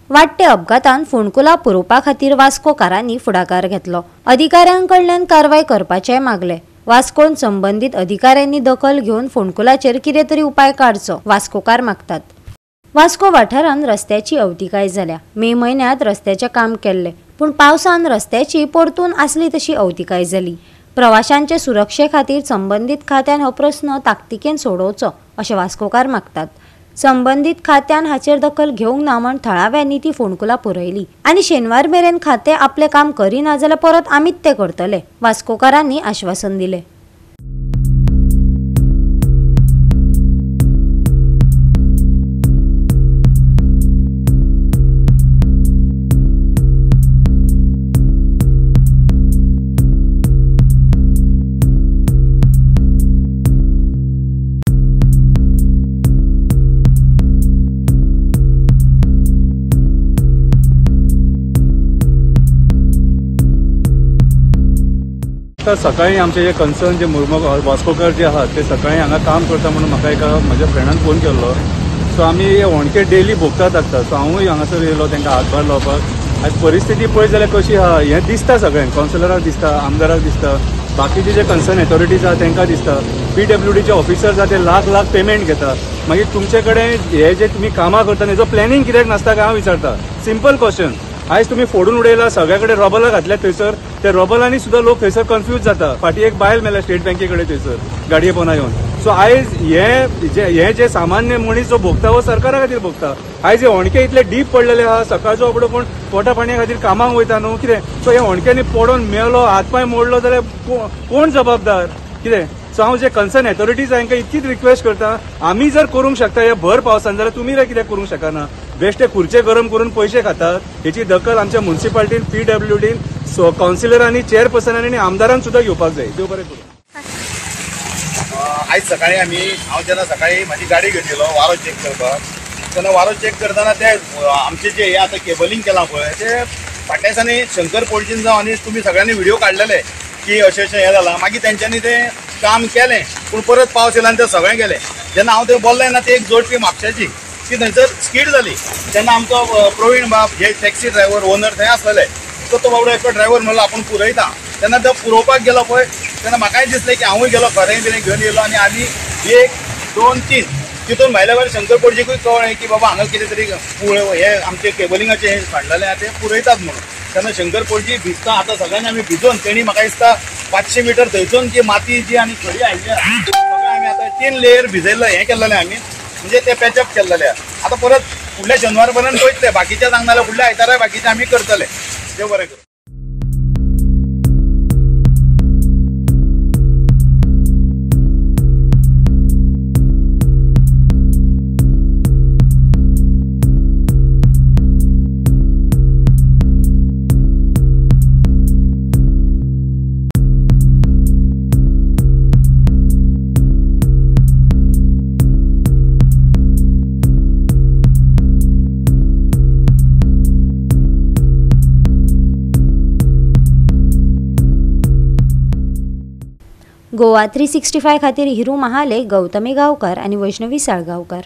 वाडटे अपघातान फोंडकुला पुरोवपा खातीर वास्कोकारांनी फुडाकार घेतलो। अधिकाऱ्यांकडल्यान कारवाय करपाचें मागले। वास्कोन संबंधित अधिकाऱ्यांनी दखल घेवन फोंडकुलाचेर कितें तरी उपाय काडचो वास्कोकार मागतात। वास्को वाठारांत रस्त्याची अवतिकाय जाल्या। मे म्हयन्यांत रस्त्याचें काम केल्लें, पूण पावसान रस्त्याची परतून आसली तशी अवतिकाय जाली। प्रवाशांचे सुरक्षे खातीर संबंधित खात्यान हो प्रस्न ताकतिकेन सोडोवचो अशें वास्कोकार मागतात। संबंधित खात्यान हाचेर दखल घेवंक ना म्हण थळाव्यांनी ती फोंडकुला पुरयली आनी शेनवार मेरेन खातें आपलें काम करिना जाल्यार परत आमीच तें करतले, वास्कोकारांनी आश्वासन दिलें। तर सकाळी आमचे जे कन्सर्न जे वास्कोकर जे आहात ते सकाळी हांगा काम करता म्हणून म्हाका एका म्हज्या फ्रेंडान फोन केल्लो। सो आमी होणके डेली भोगतात आसता। सो हांवूय हांगासर येयलो तांकां हातभार लावपाक। आयज परिस्थिती पळयत जाल्यार कशी आहा हें दिसता सगळ्यांक, कावन्सिलराक दिसता, आमदाराक दिसता, बाकीचे जे कन्सर्न अथॉरिटीज आहा तांकां दिसता। PWDचे ऑफिसर्स आहा ते लाख पेमेंट घेता, मागीर तुमचे कडेन हे जे तुमी कामां करता हेजो प्लॅनिंग कित्याक नासता काय हांव विचारता। Simple question. आयज तुम्ही फोडून उडयला, सगळ्या कडेन रबलां घातल्या थंयसर, त्या रबलांनी सुद्धा लोक थंयसर कन्फ्यूज जाता। फाटीं एक बायल मेल्या स्टेट बँके कडेन थंयसर गाडये पोंदा येवन। सो आयज हे जे सामान्य मनीस जो भोगता वो सरकारा खातीर भोगता। आयज हे होणके इतले डीप पडलेले आहा, सकाळचो आपलो कोण पोटा पाणया खातीर कामाक वयता न्हू कितें। सो हे होणक्यांनी पडोन मेलो, हातपाय मोडलो जाल्यार कोण जबाबदार कितें। सो हांव जे कन्सर्न अथॉरिटीज हांकां इतकीच रिक्वेस्ट करता, आमी जर करूंक शकता ह्या भर पावसान जाल्यार तुमी कित्याक करूंक शकना। बेश्टे खुर्चे गरम करून पयशे खातात, हेची दखल आमच्या म्युनिसिपालिटीन, PWDन, कावन्सिलरांनी, चेअरपर्सनांनी आनी आमदारांक सुद्धा घेवपाक जाय। देव बरें करूं। आयज सकाळी हांव जेन्ना सकाळी म्हाजी गाडी घेवन येयलो वारो चेक करपाक, तेन्ना वारो चेक करतना ते आमचे जे हे आतां केबलिंग केलां पळय ते फाटल्या दिसांनी शंकर पोळचीन जावन आनी तुमी सगळ्यांनी व्हिडिओ काडलेले की अशें हे जालां। मागीर तेंच्यांनी तें काम केलें, पूण परत पावस येयला आनी तें सगळें गेलें। जेन्ना हांव थंय बोल्लें ना ती एक जोडपी म्हापशाची ती थंयसर स्कीड जाली। तेन्ना आमचो प्रवीण बाब हे टॅक्सी ड्रायव्हर ओनर थंय आसलेले, सो तो बाबडो एकटो ड्रायव्हर म्हणलो आपूण पुरयता। तेन्ना तो पुरोवपाक गेलो पळय, तेन्ना म्हाकाय दिसलें की हांवूय गेलो खरें बिरें घेवन येयलो आनी आमी 1, 2, 3 तितून भायल्या भायर शंकर पोळचेकूय कळ्ळें की बाबा हांगा कितें तरी हे आमचे केबलिंगाचे हे काडलेलें आहा ते पुरयतात म्हणून। तेन्ना शंकर पोळची भिजता आतां सगळ्यांनी आमी भिजोवन तेणी म्हाका दिसता 500 मिटर थंयसून जी माती जी आनी खडी हाडली सगळें आमी आतां 3 लेयर भिजयल्लें हें केल्लेलें आमी, म्हणजे ते पॅचअप केल्लेलें आहा। आतां परत फुडल्या शेनवार पर्यंत पळयतले, बाकीचे सांगना जाल्यार फुडल्या आयतारा बाकीचे आमी करतले। देव बरें करूं। गोवा 365 खातीर हिरू महाले, गौतमी गांवकार आनी वैष्णवी साळगांवकार।